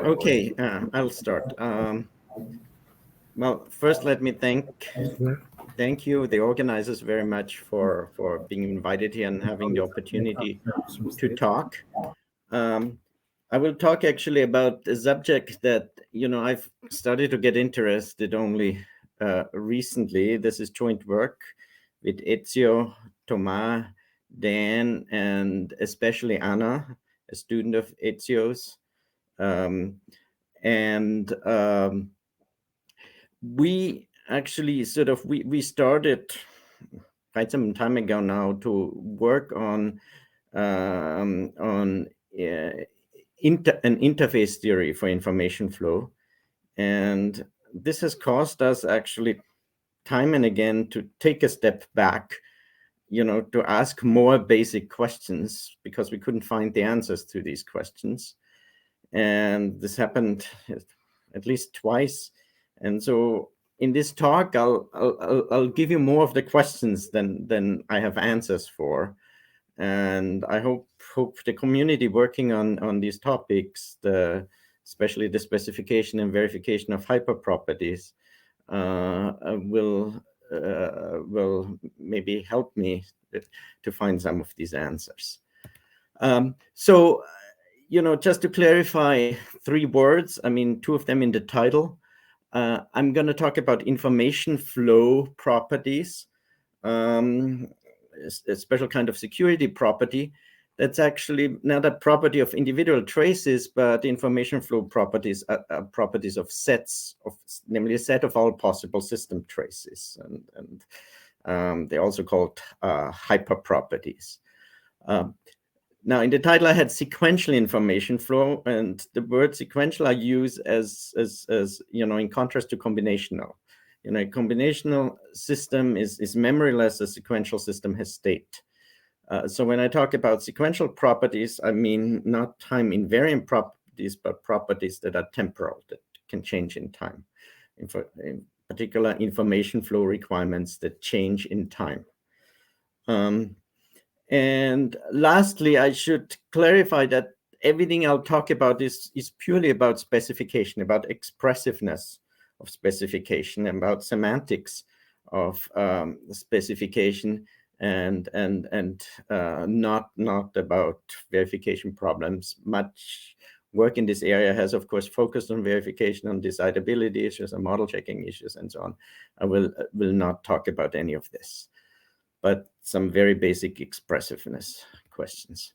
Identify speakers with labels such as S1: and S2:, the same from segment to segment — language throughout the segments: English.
S1: Okay, I'll start. Well, first, let me thank you, the organizers, very much for being invited here and having the opportunity to talk. I will talk actually about a subject that I've started to get interested only recently. This is joint work with Ezio, Thomas, Dan, and especially Anna, a student of Ezio's. We actually we started quite some time ago now to work on an interface theory for information flow, and this has caused us actually time and again to take a step back, to ask more basic questions because we couldn't find the answers to these questions. And this happened at least twice. And so in this talk, I'll give you more of the questions than I have answers for. And I hope the community working on these topics, especially the specification and verification of hyperproperties, will maybe help me to find some of these answers. Just to clarify 3 words, I mean, 2 of them in the title. I'm going to talk about information flow properties, a special kind of security property that's actually not a property of individual traces, but information flow properties are properties of sets, namely a set of all possible system traces. And they're also called hyperproperties. Now, in the title, I had sequential information flow, and the word sequential I use as in contrast to combinational. A combinational system is memoryless. A sequential system has state. So when I talk about sequential properties, I mean not time invariant properties, but properties that are temporal, that can change in time. In particular, information flow requirements that change in time. And lastly, I should clarify that everything I'll talk about is purely about specification, about expressiveness of specification, about semantics of specification, and not about verification problems. Much work in this area has, of course, focused on verification, on decidability issues, and model checking issues, and so on. I will not talk about any of this, but some very basic expressiveness questions.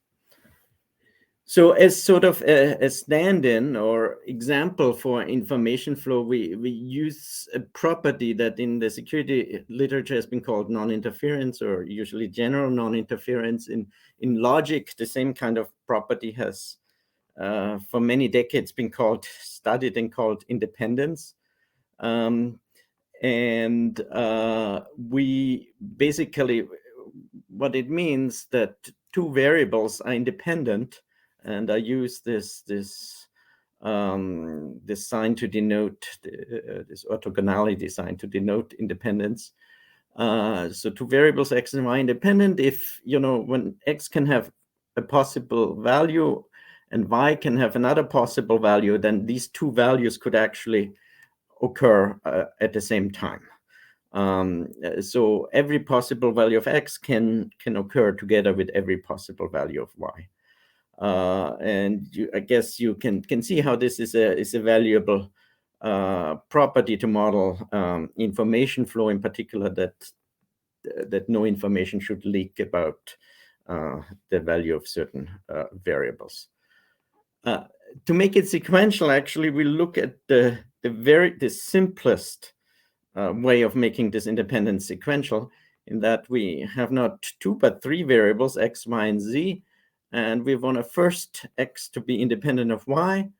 S1: So as sort of a stand-in or example for information flow, we use a property that in the security literature has been called non-interference, or usually general non-interference. In logic, the same kind of property has for many decades been studied and called independence. We basically, what it means that 2 variables are independent, and I use this sign to denote this orthogonality sign to denote independence. So 2 variables x and y independent if when x can have a possible value and y can have another possible value, then these 2 values could actually occur at the same time. So every possible value of x can occur together with every possible value of y. And I guess you can see how this is a valuable property to model information flow, in particular that no information should leak about the value of certain variables. To make it sequential, actually, we look at the simplest way of making this independence sequential, in that we have not 2 but 3 variables, x, y, and z, and we want a first x to be independent of y,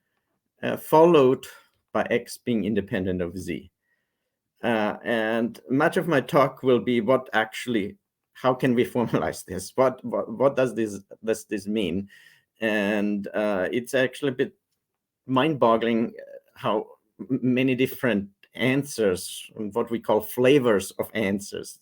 S1: followed by x being independent of z. And much of my talk will be how can we formalize this? What does this mean? And it's actually a bit mind-boggling how many different answers, what we call flavors of answers,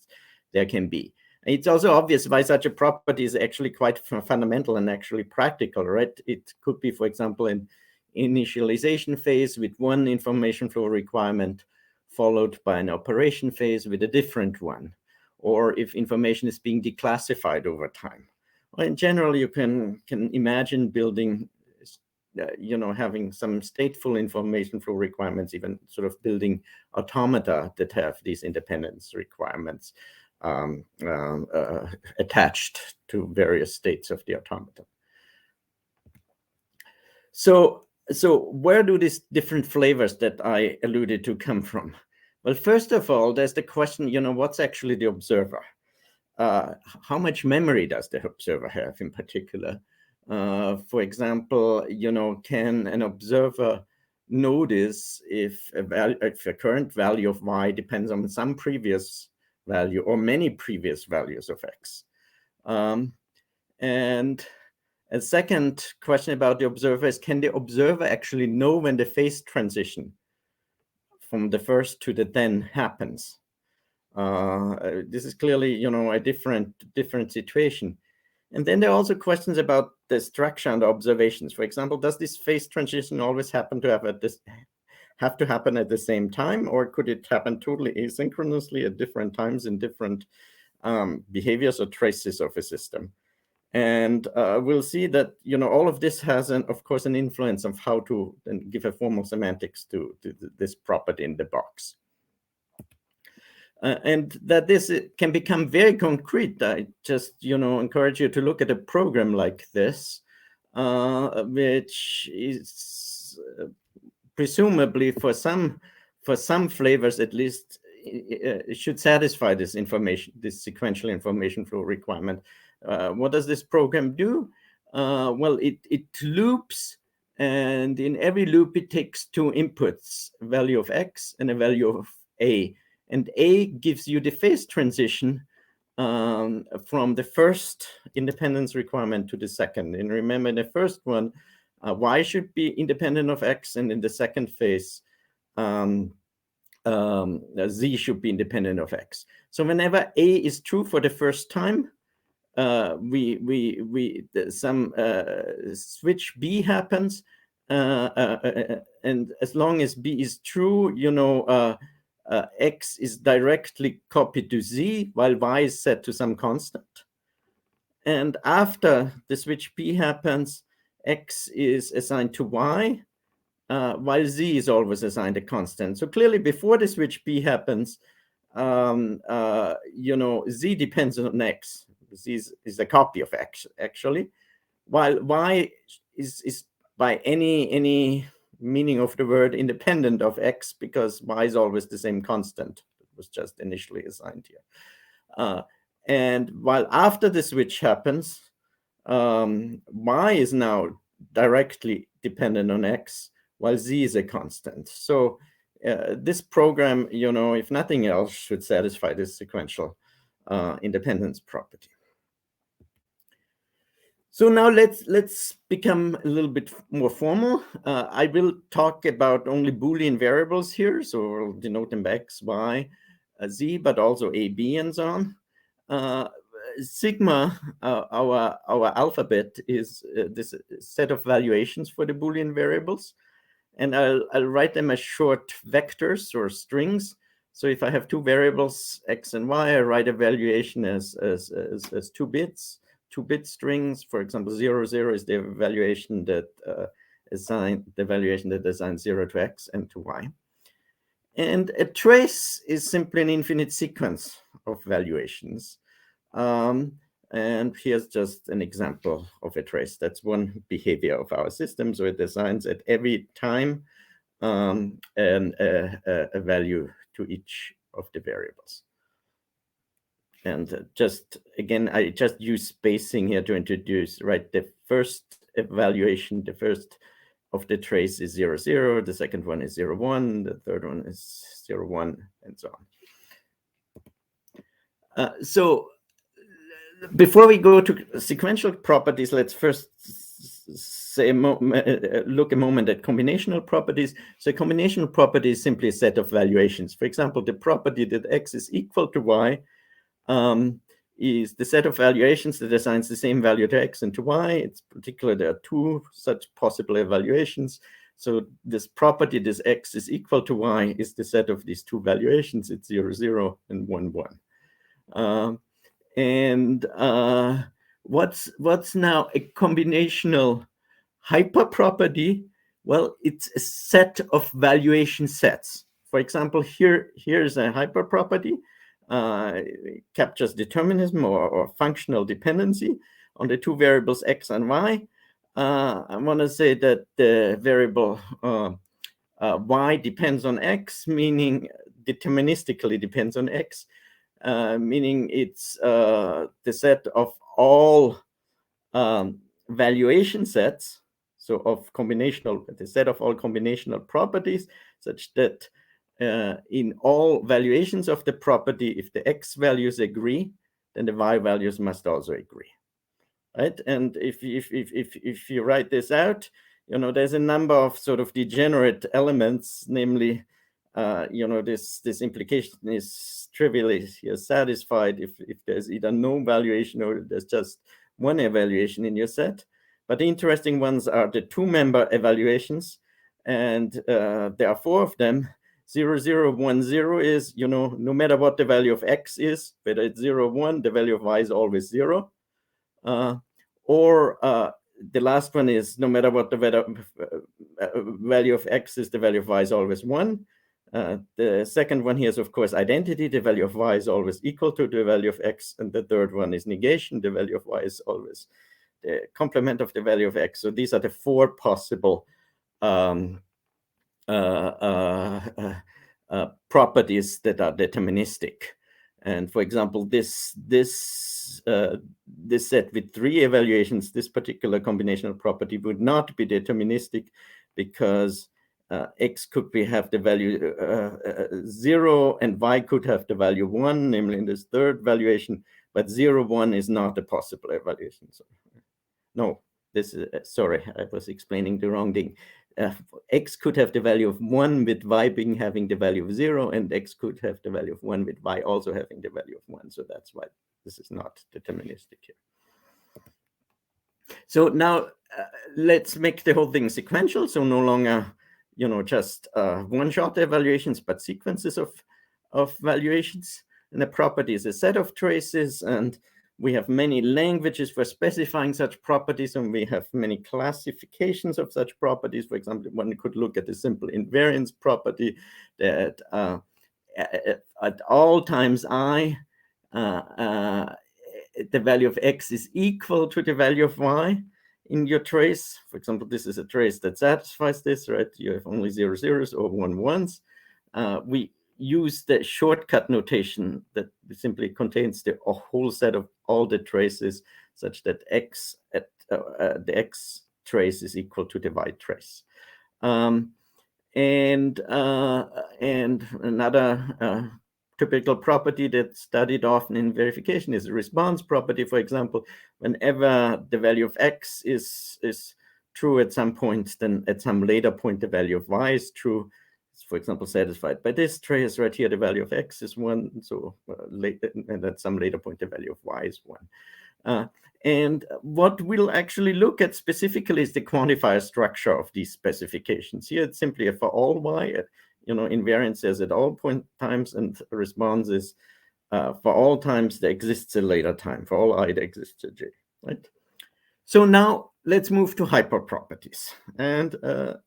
S1: there can be. It's also obvious why such a property is actually quite fundamental and actually practical, right? It could be, for example, in initialization phase with one information flow requirement followed by an operation phase with a different one, or if information is being declassified over time. Well, in general, you can imagine building, having some stateful information flow requirements, even sort of building automata that have these independence requirements attached to various states of the automata. So where do these different flavors that I alluded to come from? Well, first of all, there's the question, what's actually the observer? How much memory does the observer have in particular? For example, can an observer notice if a current value of y depends on some previous value or many previous values of x? And a second question about the observer is, can the observer actually know when the phase transition from the first to the then happens? This is clearly, a different situation. And then there are also questions about the structure and the observations. For example, does this phase transition always happen to have to happen at the same time, or could it happen totally asynchronously at different times in different behaviors or traces of a system? And we'll see that, all of this has, of course, an influence of how to then give a formal semantics to this property in the box. And that this can become very concrete. I just, encourage you to look at a program like this, which is presumably for some flavors at least, it should satisfy this sequential information flow requirement. What does this program do? Well, it loops, and in every loop it takes two inputs, a value of x and a value of a. And a gives you the phase transition from the first independence requirement to the second. And remember, in the first one, y should be independent of x, and in the second phase, z should be independent of x. So whenever a is true for the first time, some switch b happens, and as long as b is true, x is directly copied to z, while y is set to some constant. And after the switch b happens, x is assigned to y, while z is always assigned a constant. So clearly, before the switch b happens, z depends on x. Z is a copy of x, actually, while y is by any meaning of the word independent of x, because y is always the same constant. It was just initially assigned here. And while after the switch happens, y is now directly dependent on x, while z is a constant. So this program, if nothing else, should satisfy this sequential independence property. So now let's become a little bit more formal. I will talk about only Boolean variables here, so we'll denote them by x, y, z, but also a, b, and so on. Sigma, our alphabet, is this set of valuations for the Boolean variables, and I'll write them as short vectors or strings. So if I have two variables, x and y, I write a valuation as 2 bits. 2-bit strings. For example, 0, 0 is the valuation that assigns 0 to x and to y. And a trace is simply an infinite sequence of valuations. And here's just an example of a trace. That's one behavior of our system. So it assigns at every time a value to each of the variables. And just again, I just use spacing here to introduce, right? The first evaluation, the first of the trace is 0, 0. The second one is 0, 1. The third one is 0, 1, and so on. So before we go to sequential properties, let's first say look a moment at combinational properties. So combinational property is simply a set of valuations. For example, the property that x is equal to y is the set of valuations that assigns the same value to x and to y. It's particular, there are two such possible evaluations. So this property, this x is equal to y, is the set of these two valuations. It's 0, 0, and 1, 1. What's now a combinational hyperproperty? Well, it's a set of valuation sets. For example, here's a hyperproperty. Captures determinism or functional dependency on the two variables x and y. I want to say that the variable y depends on x, meaning deterministically depends on x, meaning it's the set of all valuation sets, so of the set of all combinational properties, such that in all valuations of the property, if the x values agree, then the y values must also agree, right? And if you write this out, there's a number of sort of degenerate elements, namely, this implication is trivially satisfied if there's either no valuation or there's just one evaluation in your set. But the interesting ones are the two-member evaluations, and there are 4 of them. 0, 0, 1, 0 is, no matter what the value of x is, whether it's 0, 1, the value of y is always 0. Or the last one is, no matter what the value of x is, the value of y is always 1. The second one here is, of course, identity. The value of y is always equal to the value of x. And the third one is negation. The value of y is always the complement of the value of x. So these are the 4 possible properties that are deterministic. And for example, this set with 3 evaluations, this particular combinational property would not be deterministic, because x could have the value 0 and y could have the value 1, namely in this third valuation, but 0, 1 is not a possible evaluation. So, no, this is, sorry, I was explaining the wrong thing. X could have the value of 1 with y having the value of 0, and x could have the value of 1 with y also having the value of 1. So that's why this is not deterministic here. So now let's make the whole thing sequential. So no longer, just one-shot evaluations, but sequences of valuations. And the property is a set of traces, and we have many languages for specifying such properties, and we have many classifications of such properties. For example, one could look at the simple invariance property that at all times I, the value of x is equal to the value of y in your trace. For example, this is a trace that satisfies this, right? You have only 0, 0s or 1, 1s. We use the shortcut notation that simply contains the whole set of all the traces, such that x at the x trace is equal to the y trace. And another typical property that's studied often in verification is the response property. For example, whenever the value of x is true at some point, then at some later point the value of y is true. For example, satisfied by this trace right here, the value of x is 1. So and at some later point, the value of y is 1. And what we'll actually look at specifically is the quantifier structure of these specifications. Here, it's simply a for all y, invariance says at all point times, and response is for all times there exists a later time. For all I, there exists a j, right? So now let's move to hyperproperties. And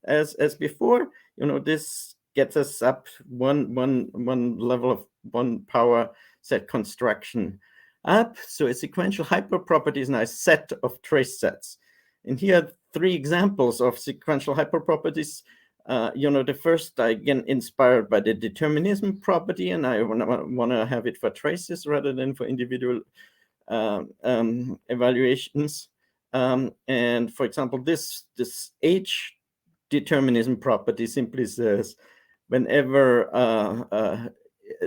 S1: as before, this gets us up one level of 1 power set construction up. So a sequential hyperproperty is now a set of trace sets. And here are 3 examples of sequential hyperproperties. The first, again, inspired by the determinism property, and I want to have it for traces rather than for individual evaluations. And for example, this H determinism property simply says whenever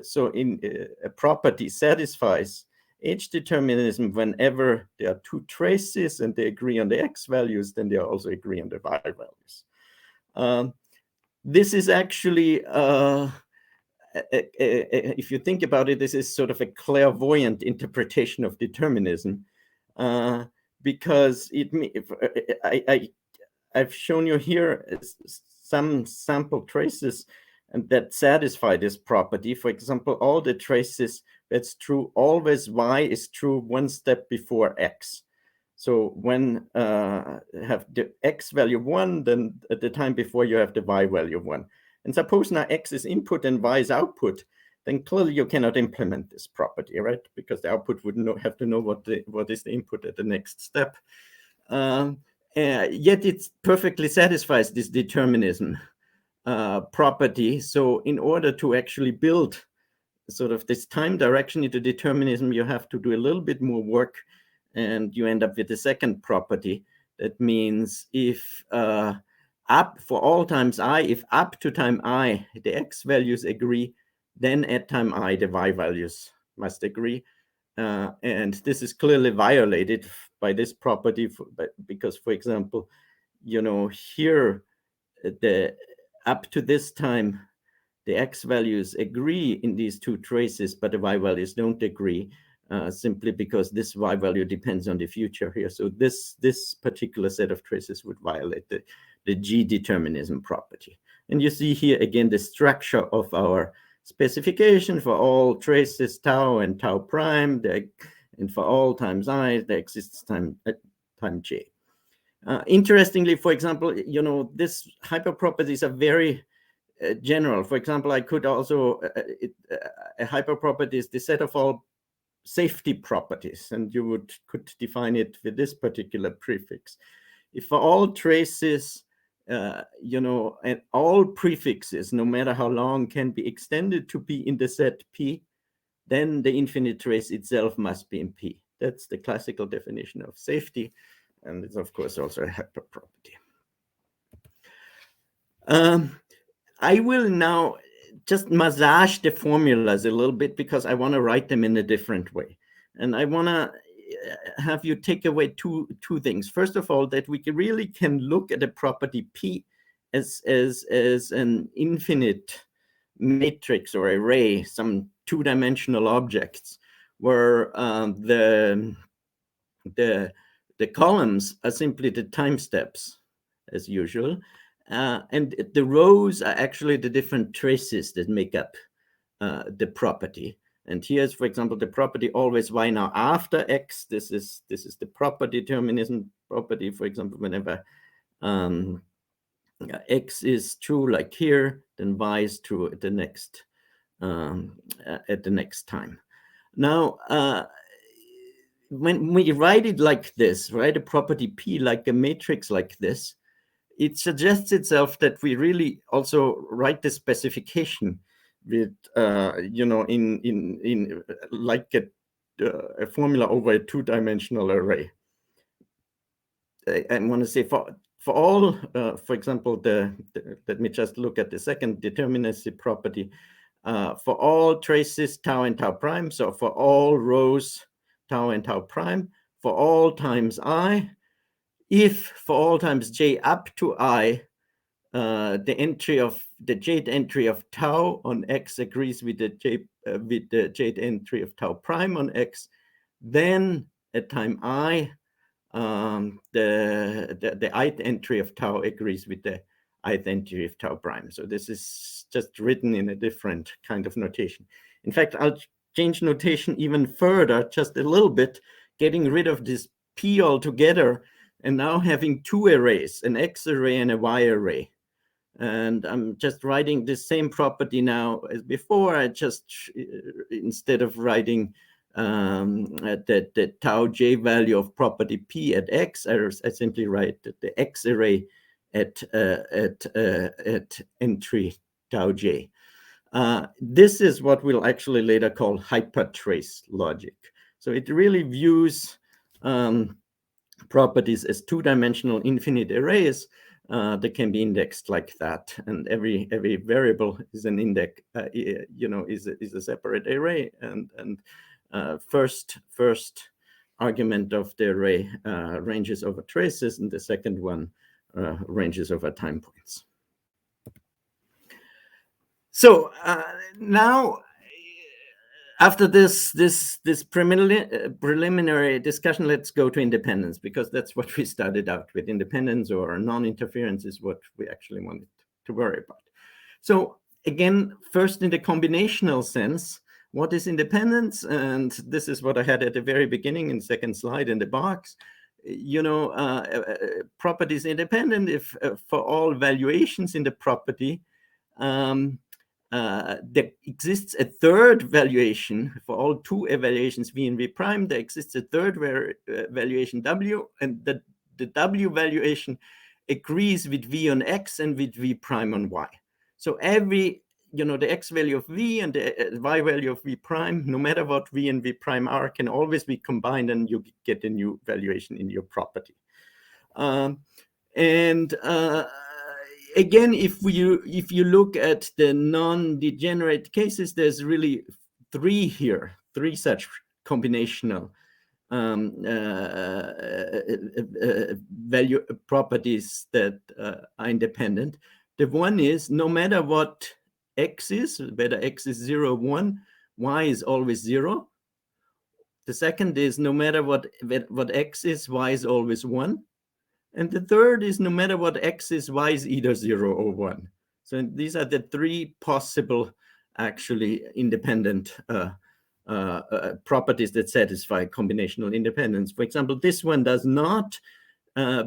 S1: so in a property satisfies H determinism whenever there are 2 traces and they agree on the x values, then they also agree on the y values. This is actually if you think about it, this is sort of a clairvoyant interpretation of determinism, because I've shown you here some sample traces and that satisfy this property. For example, all the traces that's true, always y is true one step before x. So when have the x value 1, then at the time before you have the y value 1. And suppose now x is input and y is output, then clearly you cannot implement this property, right? Because the output would have to know what is the input at the next step. Yet it perfectly satisfies this determinism property. So in order to actually build sort of this time direction into determinism, you have to do a little bit more work, and you end up with the second property. That means if up for all times I, if up to time I, the x values agree, then at time I, the y values must agree. And this is clearly violated by this property because, for example, here the up to this time, the x values agree in these two traces, but the y values don't agree, simply because this y value depends on the future here. So this particular set of traces would violate the G determinism property. And you see here again the structure of our specification for all traces tau and tau prime, and for all times I, there exists time j. Interestingly, for example, these hyperproperties are very general. For example, I could also, a hyperproperty is the set of all safety properties, and you could define it with this particular prefix. If for all traces, and all prefixes, no matter how long, can be extended to be in the set P, then the infinite trace itself must be in P. That's the classical definition of safety, and it's of course also a hyperproperty. I will now just massage the formulas a little bit because I want to write them in a different way. And I want to have you take away two things. First of all, that we really can look at a property P as an infinite matrix or array, some two-dimensional objects, where the columns are simply the time steps, as usual. And the rows are actually the different traces that make up the property. And here's, for example, the property always y now after x. This is the proper determinism property. For example, whenever x is true, like here, then y is true at the next time. Now, when we write it like this, write a property P like a matrix like this, it suggests itself that we really also write the specification with, in like a formula over a two-dimensional array. I want to say for all, for example, let me just look at the second determinacy property. For all traces tau and tau prime, so for all rows tau and tau prime, for all times I, if for all times j up to I, the jth entry of tau on x agrees with the jth entry of tau prime on x, then at time I, the ith entry of tau agrees with the ith entry of tau prime. So this is just written in a different kind of notation. In fact, I'll change notation even further, just a little bit, getting rid of this P altogether, and now having two arrays, an X array and a Y array. And I'm just writing the same property now as before. I just, instead of writing the tau j value of property P at X, I simply write the X array at entry tau j. This is what we'll actually later call hypertrace logic. So it really views properties as two-dimensional infinite arrays that can be indexed like that, and every variable is an index, is a separate array, and first argument of the array ranges over traces, and the second one ranges over time points. So now, after this preliminary discussion, let's go to independence, because that's what we started out with. Independence or non-interference is what we actually wanted to worry about. So again, first in the combinational sense, what is independence? And this is what I had at the very beginning in the second slide in the box. Property is independent if for all valuations in the property, there exists a third valuation for all two evaluations v and v prime. There exists a third valuation w, and the w valuation agrees with v on x and with v prime on y. So every, the x value of v and the y value of v prime, no matter what v and v prime are, can always be combined, and you get a new valuation in your property. Again, if you look at the non-degenerate cases, there's really three such combinational value properties that are independent. The one is, no matter what x is, whether x is 0 or 1, y is always 0. The second is, no matter what x is, y is always 1. And the third is, no matter what x is, y is either 0 or 1. So these are the three possible, actually, independent properties that satisfy combinational independence. For example, this one does not,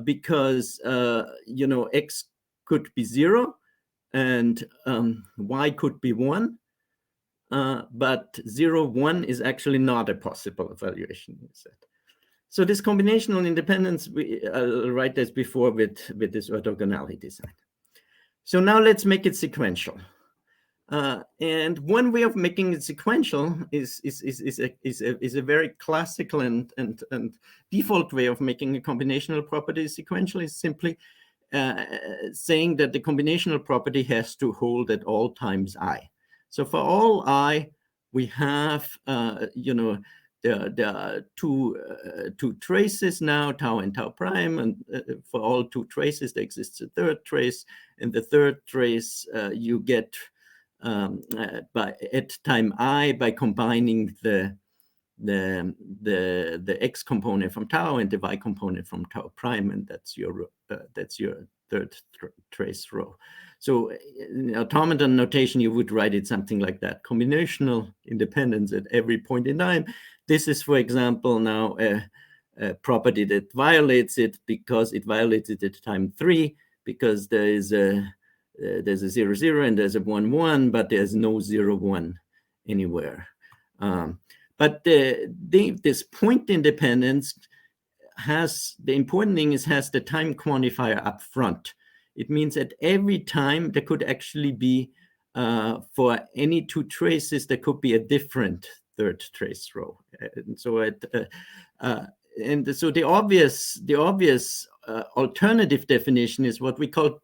S1: because, x could be 0 and y could be 1. But 0, 1 is actually not a possible evaluation. So this combinational independence, I'll write this before with this orthogonality design. So now let's make it sequential. And one way of making it sequential is a very classical and default way of making a combinational property sequential, is simply saying that the combinational property has to hold at all times I. So for all I, we have, there are two traces now, tau and tau prime, and for all two traces, there exists a third trace. And the third trace you get at time I by combining the x component from tau and the y component from tau prime, and that's your third trace row. So in automaton notation, you would write it something like that: combinational independence at every point in time. This is, for example, now a property that violates it because it violates it at time 3, because there's a 0, 0 and there's a 1, 1, but there's no 0, 1 anywhere. But this point independence has, the important thing is, has the time quantifier up front. It means at every time there could actually be, for any two traces, there could be a different third trace row. And so so the obvious alternative definition is what we call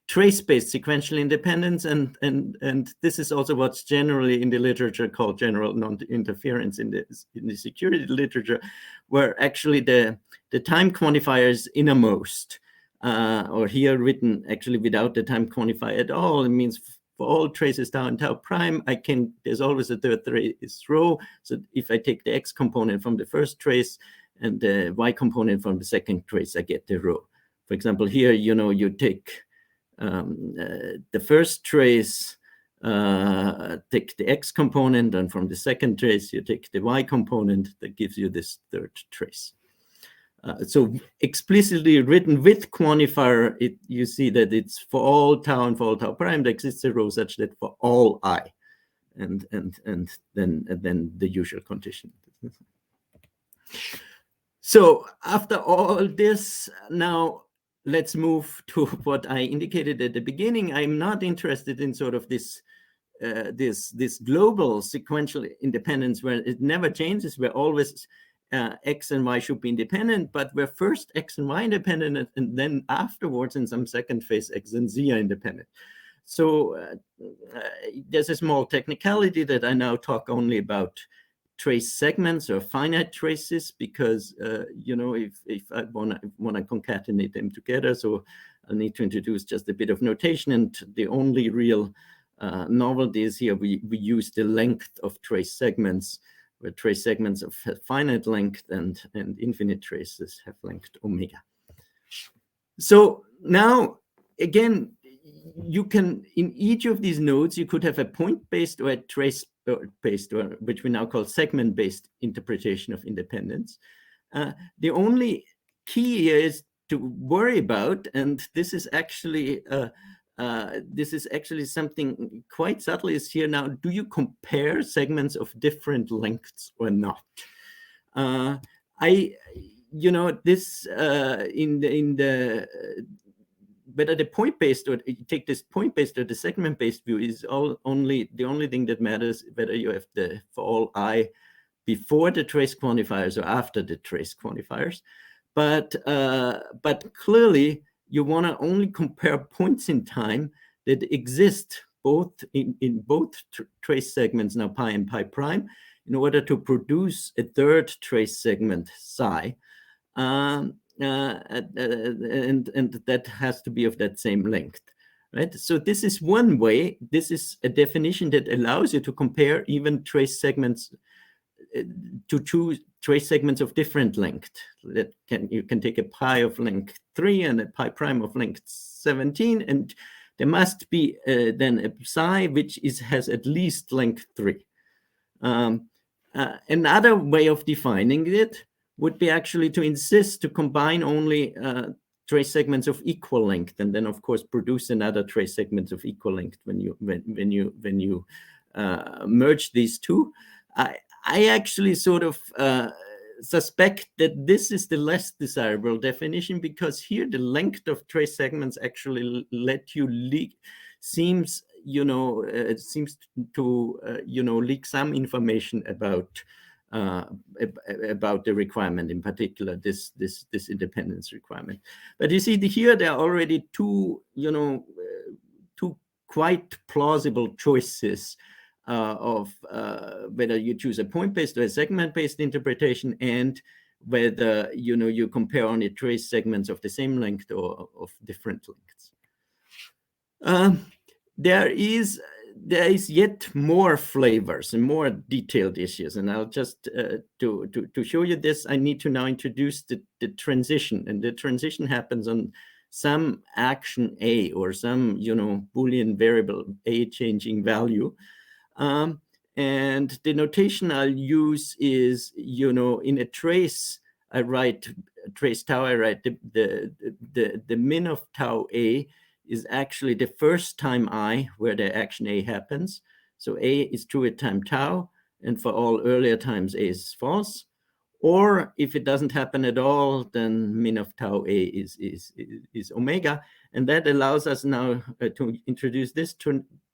S1: trace-based sequential independence, and this is also what's generally in the literature called general non-interference in the security literature, where actually the time quantifier is innermost, or here written actually without the time quantifier at all. It means for all traces tau and tau prime, there's always a third trace row. So if I take the x component from the first trace and the y component from the second trace, I get the row. For example, here, you take the first trace, take the x component, and from the second trace, you take the y component. That gives you this third trace. So explicitly written with quantifier, you see that it's for all tau and for all tau prime, there exists a row such that for all I, and then the usual condition. So after all this, now let's move to what I indicated at the beginning. I'm not interested in sort of this global sequential independence where it never changes, where always x and y should be independent, but where first x and y independent, and then afterwards in some second phase x and z are independent. So there's a small technicality that I now talk only about trace segments or finite traces, because if I want to concatenate them together, so I'll need to introduce just a bit of notation. And the only real novelty is here we use the length of trace segments, where trace segments have finite length and infinite traces have length omega. So now, again, you can, in each of these nodes, you could have a point-based or a trace-based, or which we now call segment-based interpretation of independence. The only key here is to worry about, and this is actually something quite subtle, is here now: do you compare segments of different lengths or not? This in the whether the point-based, or you take this point-based or the segment-based view, is the only thing that matters whether you have the for all I before the trace quantifiers or after the trace quantifiers. But clearly you want to only compare points in time that exist both in both trace segments, now pi and pi prime, in order to produce a third trace segment psi. And that has to be of that same length, right? So this is one way. This is a definition that allows you to compare even trace segments, to choose trace segments of different length. You can take a pi of length 3 and a pi prime of length 17, and there must be then a psi which has at least length 3. Another way of defining it would be actually to insist to combine only trace segments of equal length, and then of course produce another trace segment of equal length when you merge these two. I actually sort of suspect that this is the less desirable definition, because here the length of trace segments actually let you seems to leak some information about the requirement, in particular this independence requirement. But you see here there are already two quite plausible choices of whether you choose a point-based or a segment-based interpretation, and whether you compare only trace segments of the same length or of different lengths. There is yet more flavors and more detailed issues, and I'll just to show you this, I need to now introduce the transition, and the transition happens on some action A, or some Boolean variable A changing value. And the notation I'll use is, in a trace, I write trace tau, I write the min of tau A is actually the first time I where the action A happens. So A is true at time tau, and for all earlier times A is false. Or if it doesn't happen at all, then min of tau A is omega. And that allows us now to introduce this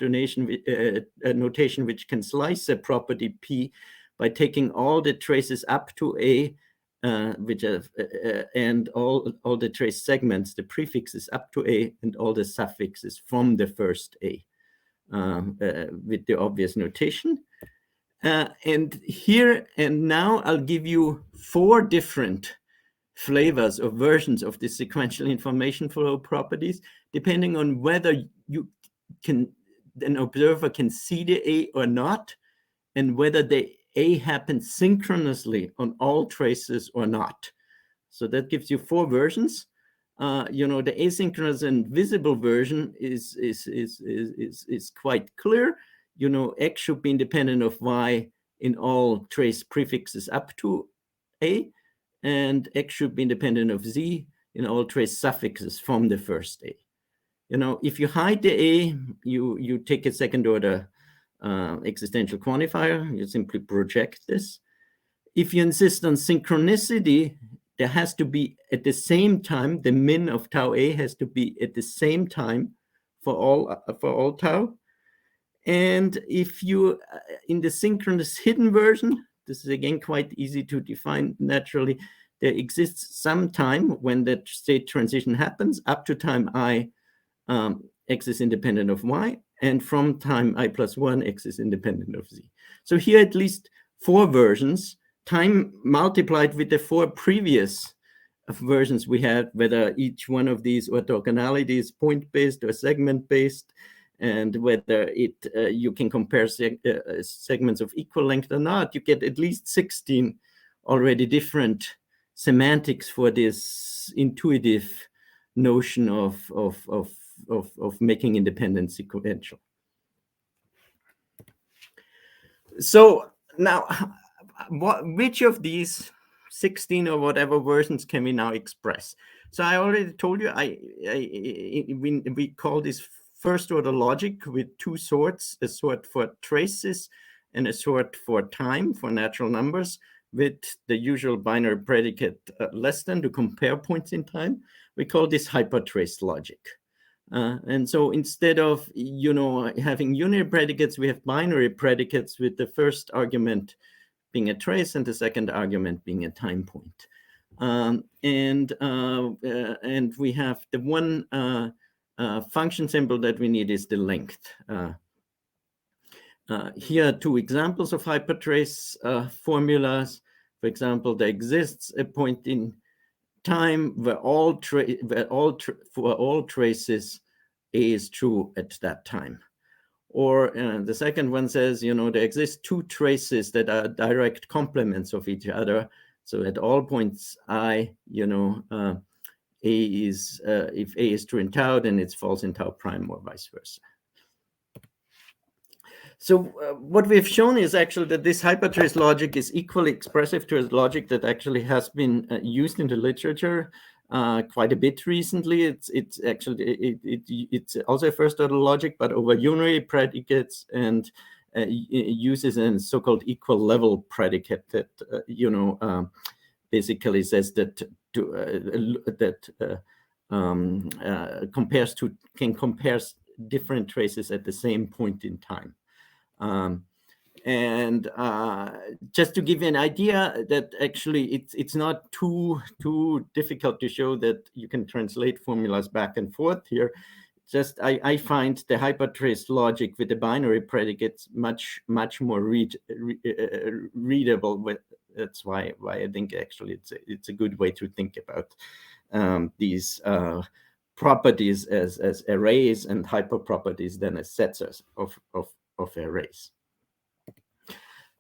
S1: notation which can slice a property P by taking all the traces up to A, and all the trace segments, the prefixes up to A, and all the suffixes from the first A, with the obvious notation. And here and now I'll give you 4 different flavors or versions of the sequential information flow properties, depending on whether an observer can see the A or not, and whether the A happens synchronously on all traces or not. So that gives you 4 versions. The asynchronous and visible version is quite clear. X should be independent of Y in all trace prefixes up to A, and X should be independent of Z in all trace suffixes from the first A. If you hide the A, you take a second order existential quantifier, you simply project this. If you insist on synchronicity, there has to be at the same time, the min of tau A has to be at the same time for all tau. And if you, in the synchronous hidden version, this is again quite easy to define naturally, there exists some time when that state transition happens up to time I, X is independent of Y, and from time I plus 1, X is independent of Z. So here at least 4 versions, time multiplied with the 4 previous versions we had, whether each one of these orthogonality is point-based or segment-based, and whether you can compare segments of equal length or not, you get at least 16 already different semantics for this intuitive notion of making independence sequential. So now, which of these 16 or whatever versions can we now express? So I already told you we call this first order logic with two sorts, a sort for traces and a sort for time, for natural numbers, with the usual binary predicate less than to compare points in time. We call this hypertrace logic. And so instead of, having unary predicates, we have binary predicates with the first argument being a trace and the second argument being a time point. And we have the one function symbol that we need is the length. Here are two examples of hypertrace formulas. For example, there exists a point in time where for all traces A is true at that time. Or the second one says, there exist two traces that are direct complements of each other. So at all points I, A is, if A is true in tau, then it's false in tau prime or vice versa. So what we've shown is actually that this hypertrace logic is equally expressive to a logic that actually has been used in the literature quite a bit recently. It's actually it's also a first order logic, but over unary predicates, and uses a so-called equal level predicate that basically says that compares different traces at the same point in time. Just to give you an idea that actually it's not too difficult to show that you can translate formulas back and forth here. Just I find the hypertrace logic with the binary predicates much more readable. That's why I think actually it's a good way to think about these properties as arrays and hyperproperties than as sets of arrays.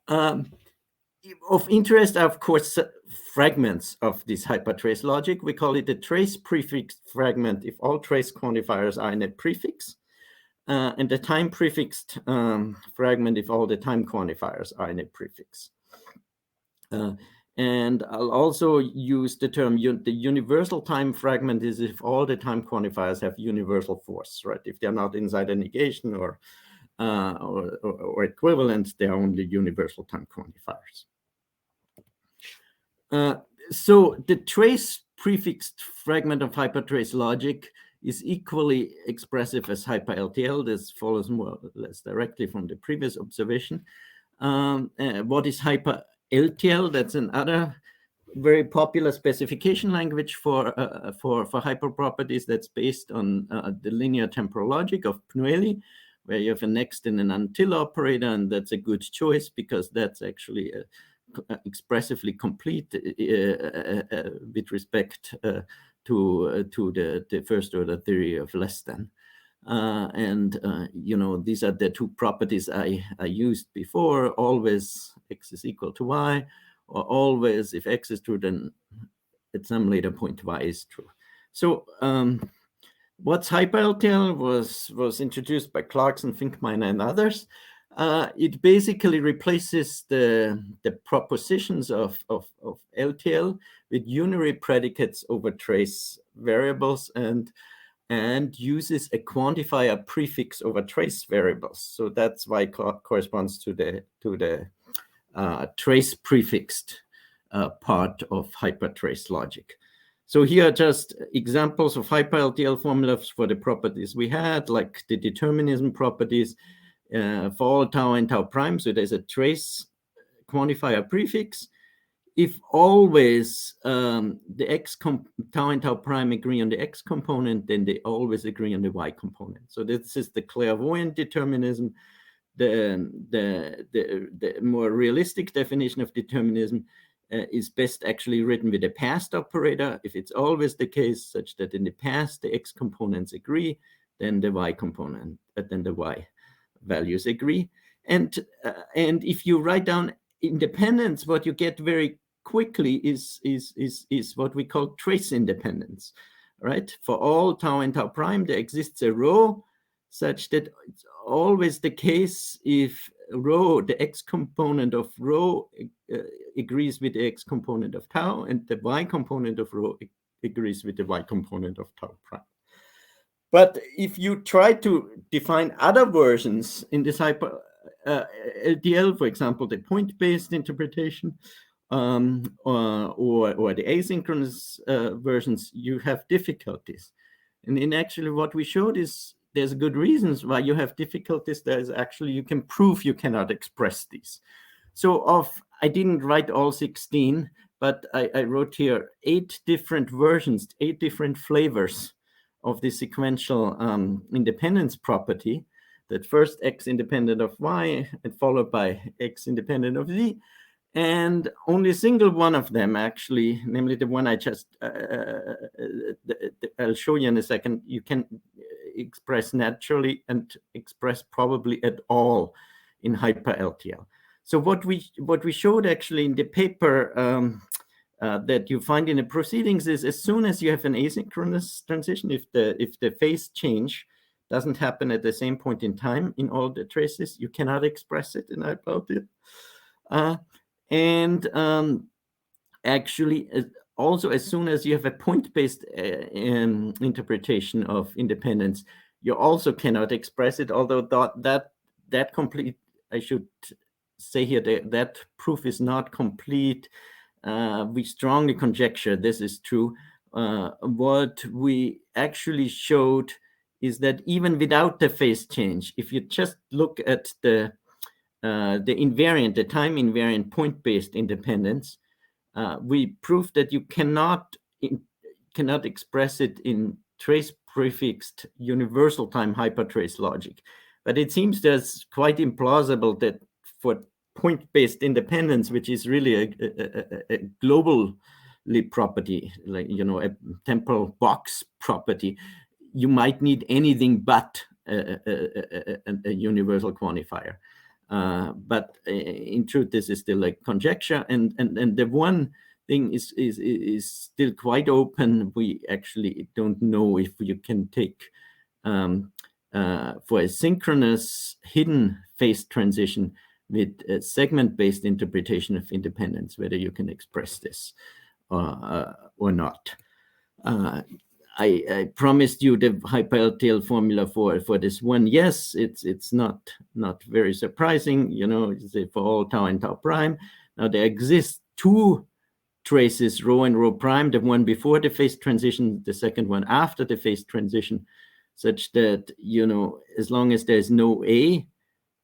S1: Of interest are, of course, fragments of this hypertrace logic. We call it the trace prefix fragment if all trace quantifiers are in a prefix, and the time prefixed fragment if all the time quantifiers are in a prefix. And I'll also use the term the universal time fragment is if all the time quantifiers have universal force, right? If they're not inside a negation or equivalent, they're only universal time quantifiers. So the trace prefixed fragment of hypertrace logic is equally expressive as HyperLTL. This follows more or less directly from the previous observation. What is HyperLTL? That's another very popular specification language for hyperproperties that's based on the linear temporal logic of Pnueli, where you have a next and an until operator, and that's a good choice because that's actually expressively complete with respect to the first order theory of less than. These are the two properties I used before. Always x is equal to y, or always if x is true, then at some later point y is true. So what's HyperLTL was introduced by Clarkson, Finkminer, and others. It basically replaces the propositions of LTL with unary predicates over trace variables and uses a quantifier prefix over trace variables. So that's why it corresponds to the trace prefixed part of hypertrace logic. So here are just examples of HyperLTL formulas for the properties we had, like the determinism properties for all tau and tau prime. So there's a trace quantifier prefix. If always the tau and tau prime agree on the x component, then they always agree on the y component. So this is the clairvoyant determinism. The more realistic definition of determinism is best actually written with a past operator. If it's always the case such that in the past the x components agree, then the y component, then the y values agree. And if you write down independence, what you get very quickly is what we call trace independence, right? For all tau and tau prime, there exists a rho such that it's always the case if rho, the x component of rho agrees with the x component of tau, and the y component of rho agrees with the y component of tau prime. But if you try to define other versions in this HyperLTL, for example, the point-based interpretation, or the asynchronous versions, you have difficulties. And in actually what we showed is there's good reasons why you have difficulties. There's actually, you can prove you cannot express these. So I didn't write all 16, but I wrote here 8 different versions, 8 different flavors of the sequential independence property, that first x independent of y and followed by x independent of z. And only a single one of them, actually, namely the one I just, I'll show you in a second, you can express naturally and express probably at all in HyperLTL. So what we showed actually in the paper that you find in the proceedings is, as soon as you have an asynchronous transition, if the phase change doesn't happen at the same point in time in all the traces, you cannot express it in HyperLTL. Actually, also, as soon as you have a point-based interpretation of independence, you also cannot express it, although that complete, I should say here, that proof is not complete. We strongly conjecture this is true. What we actually showed is that even without the phase change, if you just look at the invariant, the time invariant point-based independence, we proved that you cannot express it in trace prefixed universal time hypertrace logic. But it seems that's quite implausible that for point-based independence, which is really a globally property, like, you know, a temporal box property, you might need anything but a universal quantifier. But in truth, this is still a conjecture, and the one thing is still quite open. We actually don't know if you can take for a synchronous hidden phase transition with a segment-based interpretation of independence, whether you can express this or not. I promised you the HyperLTL formula for this one. Yes, it's not very surprising, you know, for all tau and tau prime. Now there exist 2 traces, rho and rho prime, the one before the phase transition, the second one after the phase transition, such that, you know, as long as there's no A,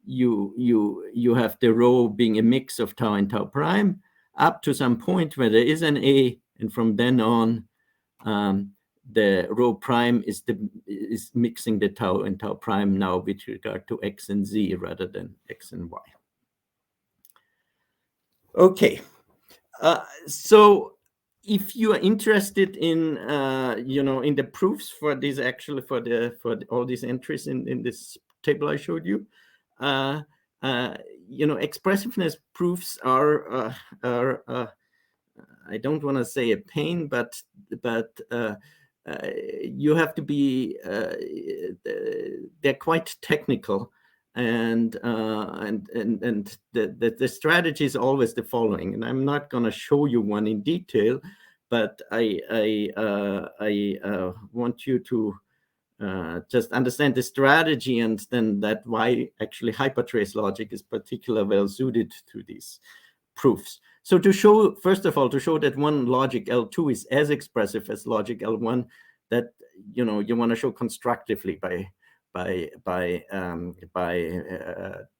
S1: you have the rho being a mix of tau and tau prime up to some point where there is an A, and from then on, the rho prime is mixing the tau and tau prime now with regard to x and z rather than x and y. Okay, so if you are interested in you know, in the proofs for these, actually for all these entries in this table I showed you, you know, expressiveness proofs are I don't want to say a pain, but you have to be they're quite technical, and the strategy is always the following, and I'm not going to show you one in detail, but I want you to just understand the strategy, and then that why actually hypertrace logic is particularly well suited to these proofs. So to show, first of all, to show that one logic L2 is as expressive as logic L1, that, you know, you want to show constructively by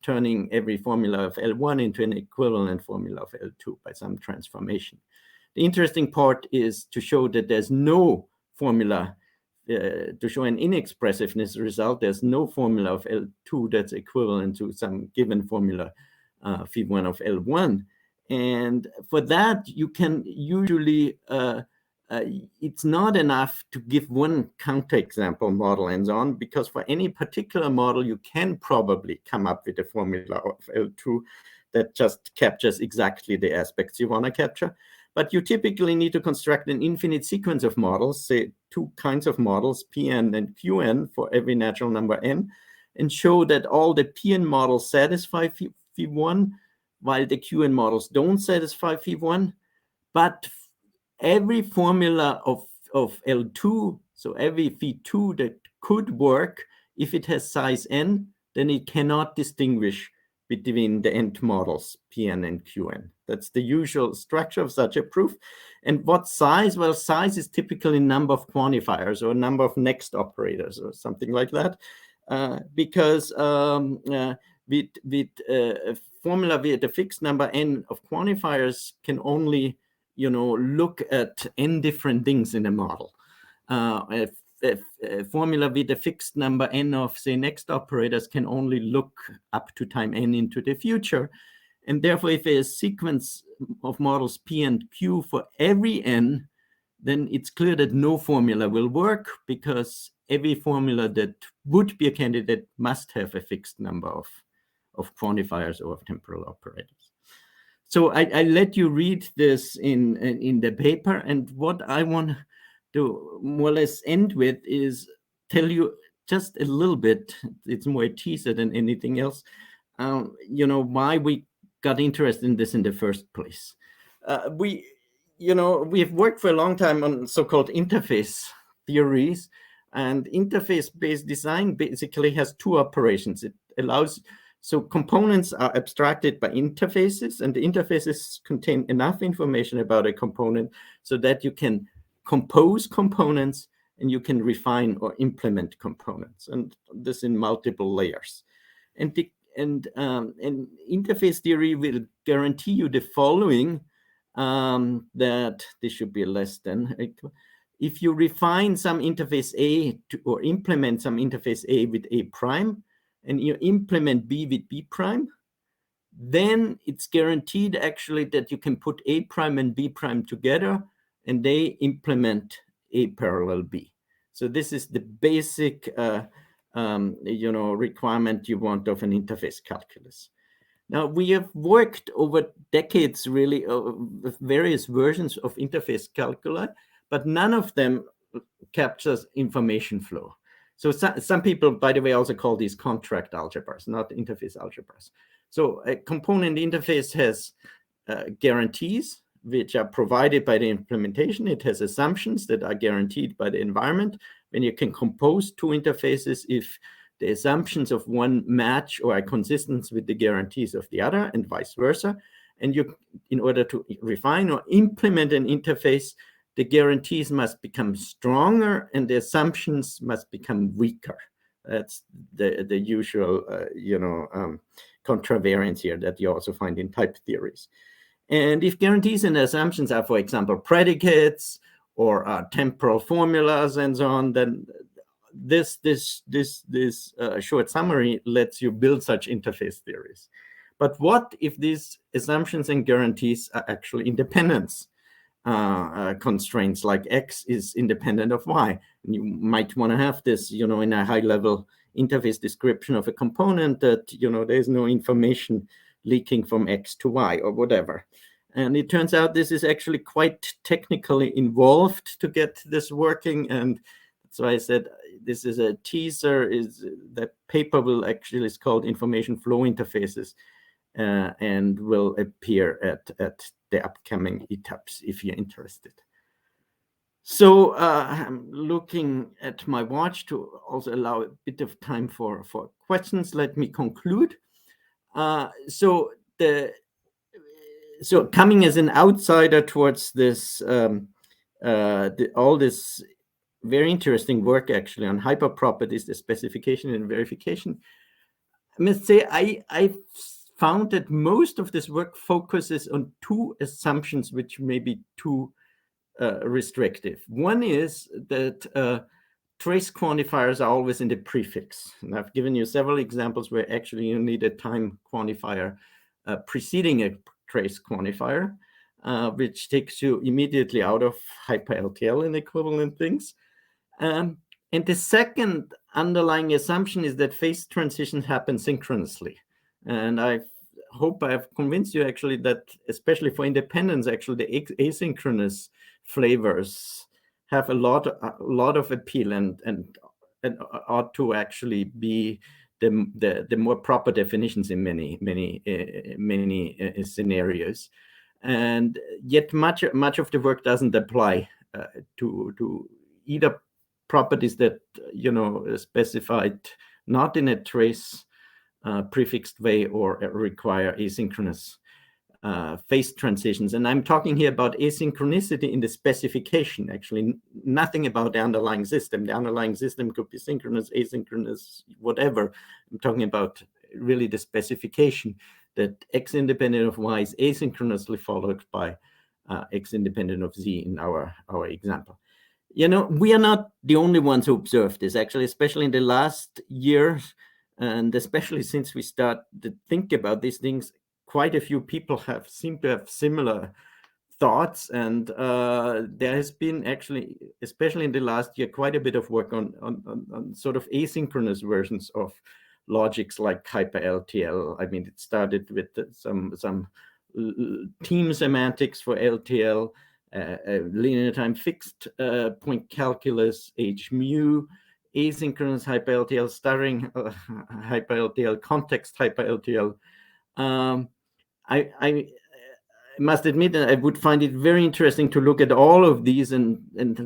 S1: turning every formula of L1 into an equivalent formula of L2 by some transformation. The interesting part is to show that there's no formula to show an inexpressiveness result. There's no formula of L2 that's equivalent to some given formula phi1 of L1. And for that, you can usually, it's not enough to give one counterexample model and so on, because for any particular model, you can probably come up with a formula of L2 that just captures exactly the aspects you want to capture. but you typically need to construct an infinite sequence of models, say 2 kinds of models, Pn and Qn for every natural number n, and show that all the Pn models satisfy phi1, while the Qn models don't satisfy phi1. But every formula of L2, so every phi2 that could work, if it has size n, then it cannot distinguish between the nth models, Pn and Qn. That's the usual structure of such a proof. And what size? Well, size is typically number of quantifiers or number of next operators or something like that, because with a formula with a fixed number n of quantifiers can only look at n different things in a model. A formula with a fixed number n of, say, next operators can only look up to time n into the future. And therefore, if a sequence of models P and Q for every n, then it's clear that no formula will work, because every formula that would be a candidate must have a fixed number of quantifiers or of temporal operators. So I let you read this in the paper, and what I want to more or less end with is tell you just a little bit, it's more a teaser than anything else, why we got interested in this in the first place. We've worked for a long time on so-called interface theories, and interface-based design basically has 2 operations. It allows, so components are abstracted by interfaces, and the interfaces contain enough information about a component so that you can compose components and you can refine or implement components, and this in multiple layers. And interface theory will guarantee you the following, that this should be less than equal. If you refine some interface A or implement some interface A with A prime, and you implement B with B prime, then it's guaranteed actually that you can put A prime and B prime together, and they implement A parallel B. So this is the basic requirement you want of an interface calculus. Now, we have worked over decades really with various versions of interface calculi, but none of them captures information flow. So some people, by the way, also call these contract algebras, not interface algebras. So a component interface has guarantees, which are provided by the implementation. It has assumptions that are guaranteed by the environment. When you can compose 2 interfaces, if the assumptions of one match or are consistent with the guarantees of the other, and vice versa. And you, in order to refine or implement an interface, the guarantees must become stronger and the assumptions must become weaker. That's the usual, contravariance here that you also find in type theories. And if guarantees and assumptions are, for example, predicates or temporal formulas and so on, then this short summary lets you build such interface theories. But what if these assumptions and guarantees are actually independence constraints, like X is independent of Y? And you might want to have this, in a high-level interface description of a component that, there's no information leaking from X to Y or whatever. And it turns out this is actually quite technically involved to get this working. And that's why I said this is a teaser. Is that paper is called Information Flow Interfaces, and will appear at the upcoming ETAPs if you're interested. So I'm looking at my watch to also allow a bit of time for questions. Let me conclude. So coming as an outsider towards this, all this very interesting work actually on hyperproperties, the specification and verification, I must say I found that most of this work focuses on 2 assumptions which may be too restrictive. One is that trace quantifiers are always in the prefix. And I've given you several examples where actually you need a time quantifier preceding a trace quantifier, which takes you immediately out of HyperLTL and equivalent things. And the second underlying assumption is that phase transitions happen synchronously. And hope I've convinced you actually that, especially for independence, actually the asynchronous flavors have a lot of appeal and ought to actually be the more proper definitions in many scenarios. And yet much of the work doesn't apply to either properties that specified not in a trace prefixed way or require asynchronous phase transitions. And I'm talking here about asynchronicity in the specification, actually nothing about the underlying system. The underlying system could be synchronous, asynchronous, whatever. I'm talking about really the specification that X independent of Y is asynchronously followed by X independent of Z in our example. We are not the only ones who observe this, actually, especially in the last years, and especially since we started to think about these things, quite a few people seem to have similar thoughts. And there has been actually, especially in the last year, quite a bit of work on sort of asynchronous versions of logics like HyperLTL. I mean, it started with some team semantics for LTL, linear time fixed point calculus, H mu, asynchronous HyperLTL, starring HyperLTL, context HyperLTL. I must admit that I would find it very interesting to look at all of these and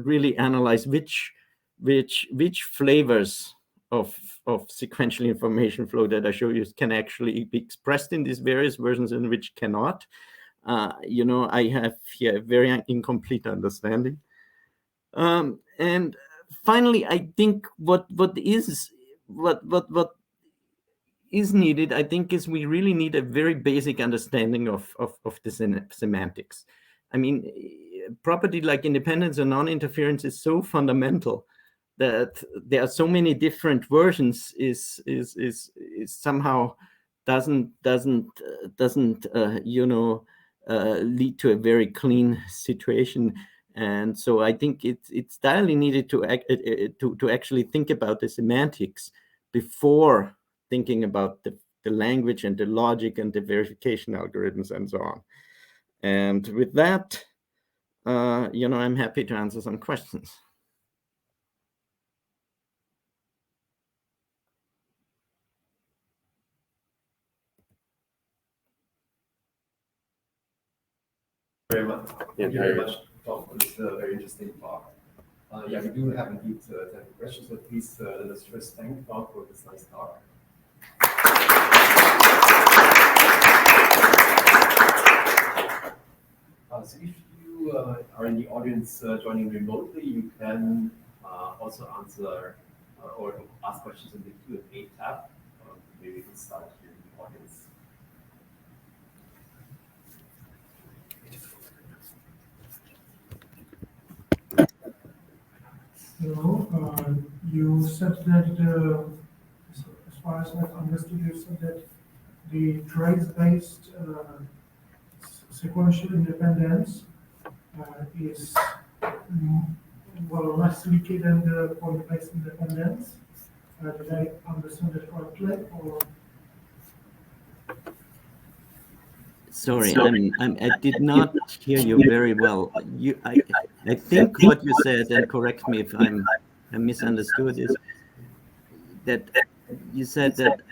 S1: really analyze which flavors of sequential information flow that I show you can actually be expressed in these various versions and which cannot. I have here a very incomplete understanding. And finally, I think what is needed, I think, is we really need a very basic understanding of the semantics. I mean, property like independence or non-interference is so fundamental that there are so many different versions is somehow doesn't lead to a very clean situation. And so I think it's direly needed to actually think about the semantics before thinking about the language and the logic and the verification algorithms and so on. And with that, I'm happy to answer some questions.
S2: Very much. Thank you very much, Tom, for this very interesting talk. We do have indeed 10 questions, so please let us first thank Tom for this nice talk. So if you are in the audience joining remotely, you can also answer or ask questions in the Q&A tab. Maybe we can start here in the audience.
S3: Hello. You said that, as far as I've understood, you said that the trace-based sequential independence is less leaky than the point-based independence. Did I understand that correctly? Or?
S1: Sorry, I did not hear you very well. I think what you said, and correct me if I misunderstood, is that you said that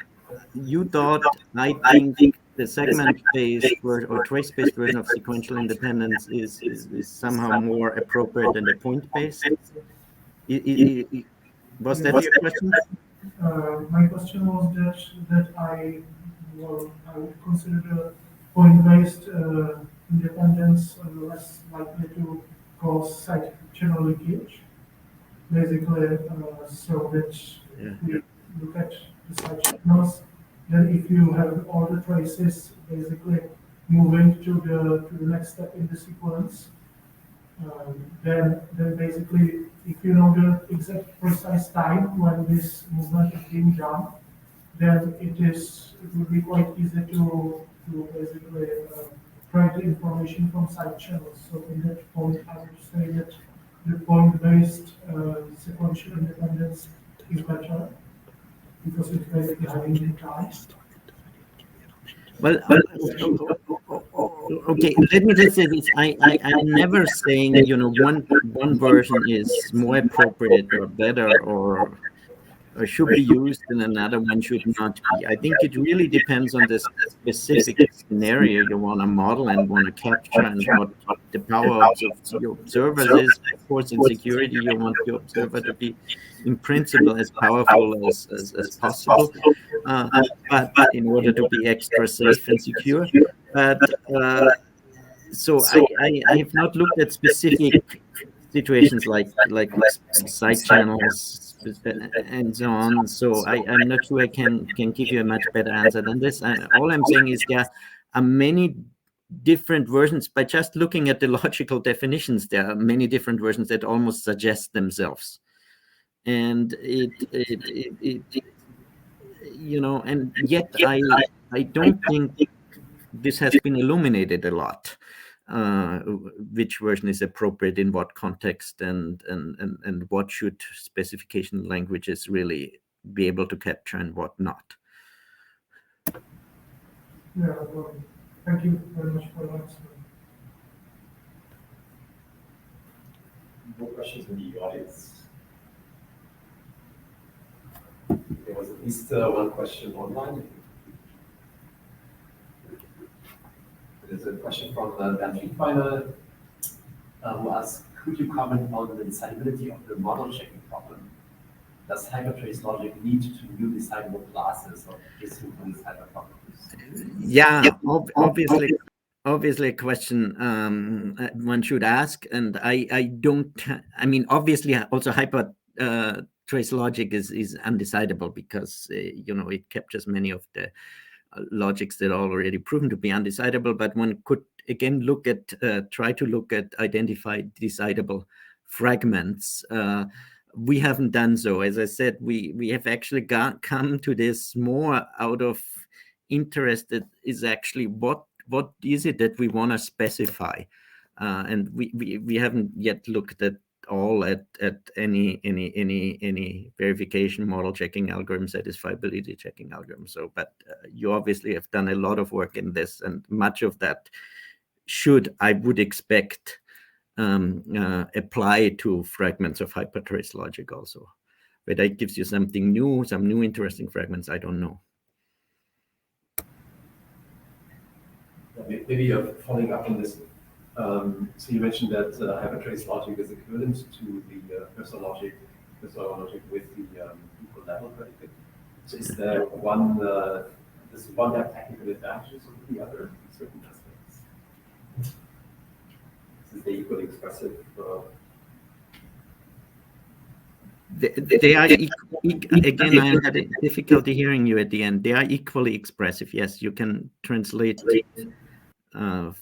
S1: you thought I think the segment-based or trace-based version of sequential independence is somehow more appropriate than the point-based. Was that your question?
S3: My question was that I would consider the point-based independence less likely to cause side channel leakage. Basically, so that we look at the side channels. Then, if you have all the traces basically moving to the next step in the sequence, then basically, if you know the exact precise time when this movement is being done, then it would be quite easy to basically write the information from side channels. So in that point, I would say that the point-based sequential independence is better because it's basically having the time.
S1: Well, okay, let me just say this. I'm never saying, one version is more appropriate or better or should be used and another one should not be. I think it really depends on the specific scenario you want to model and want to capture and what the power of your observers is. Of course, in security, you want your observer to be, in principle, as powerful as possible, but in order to be extra safe and secure. But so I have not looked at specific situations like side channels and so on. So I'm not sure I can give you a much better answer than this. All I'm saying is there are many different versions. By just looking at the logical definitions, there are many different versions that almost suggest themselves. And and yet I don't think this has been illuminated a lot. Which version is appropriate in what context and what should specification languages really be able to capture and what not.
S3: Yeah, well, thank you very much for that.
S2: More questions in the audience? There was at least one question online. There's a question from Dan Fiedweiner, who asks, could you comment on the decidability of the model checking problem? Does Hypertrace Logic lead to new decidable classes of asynchronous hyperproperties?
S1: Yeah, obviously a question one should ask, and I mean, obviously also Hypertrace Logic is undecidable because it captures many of the logics that are already proven to be undecidable, but one could again try to look at identified decidable fragments. We haven't done so. As I said, we have actually come to this more out of interest that is actually what is it that we want to specify, and we haven't yet looked at all at any verification model checking algorithm, satisfiability checking algorithm. So, but you obviously have done a lot of work in this, and much of that I would expect, apply to fragments of Hypertrace Logic also. But that gives you something new, some new interesting fragments, I don't know.
S2: Maybe following up on this. So you mentioned that Hypertrace Logic is equivalent to the personal logic with the equal level predicate. So is there one, does one have technical advantages over the other in certain aspects? Is they equally expressive?
S1: They are again, I had a difficulty hearing you at the end. They are equally expressive. Yes, you can translate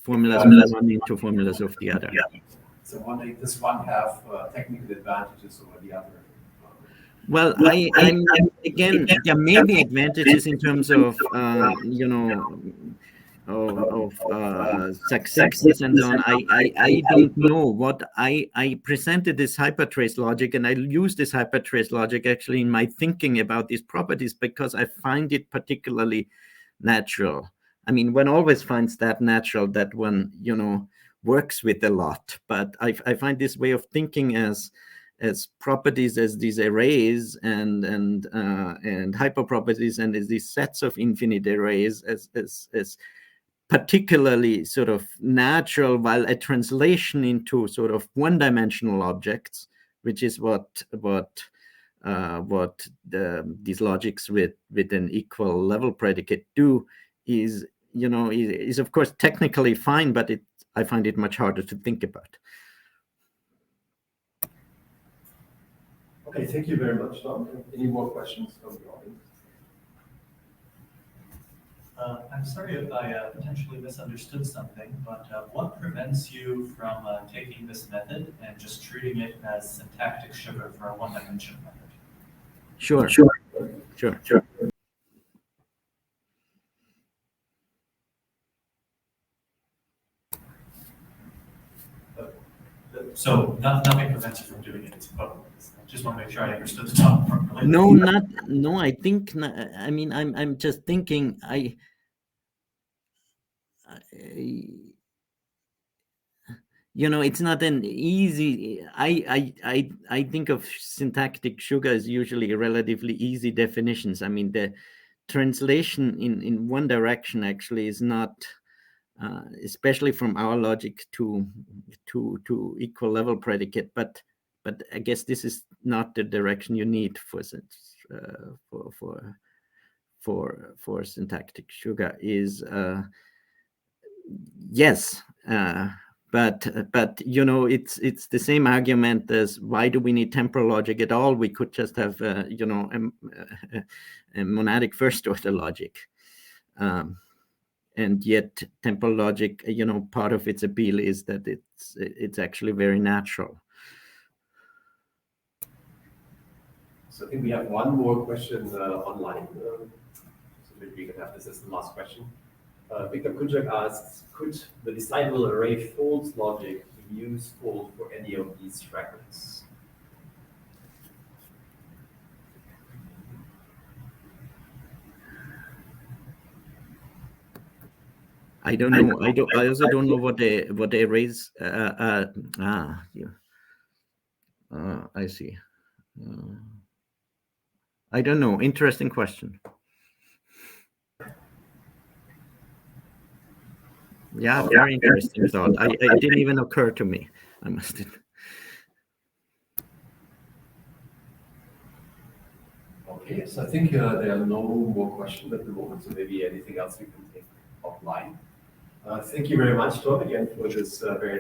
S1: formulas of one into formulas of the other.
S2: So does one have technical advantages over the other?
S1: Well, I'm again, there may be advantages in terms of successes and so on. I don't know. What I presented this Hypertrace Logic, and I use this Hypertrace Logic actually in my thinking about these properties because I find it particularly natural. I mean, one always finds that natural that one, works with a lot. But I find this way of thinking as properties, as these arrays and hyperproperties, and as these sets of infinite arrays as particularly sort of natural, while a translation into sort of one-dimensional objects, which is what these logics with an equal level predicate do, is of course technically fine, but I find it much harder to think about.
S2: Okay, thank you very much, Tom. Any more questions from the audience?
S4: I'm sorry if I potentially misunderstood something, but what prevents you from taking this method and just treating it as syntactic sugar for a one-dimension method?
S1: Sure.
S4: So nothing prevents you from doing it. But I just want to make sure I understood the talk properly.
S1: No, I think not. I mean, I'm just thinking it's not an easy. I think of syntactic sugar as usually relatively easy definitions. I mean, the translation in one direction actually is not, especially from our logic to equal level predicate. But I guess this is not the direction you need for syntactic sugar. Is yes. But it's the same argument as why do we need temporal logic at all? We could just have a monadic first order logic, and yet temporal logic, part of its appeal is that it's actually very natural.
S2: So I think we have one more question online. So maybe we can have this as the last question. Victor Kunjak asks, could the decidable array folds logic be useful for any of these fragments?
S1: I don't know. I also don't know what they raise. I see. I don't know. Interesting question. Yeah, very interesting thought. It didn't even occur to me. I must admit.
S2: Okay, so I think there are no more questions at the moment, so maybe anything else we can take offline. Thank you very much, Tom, again, for this very nice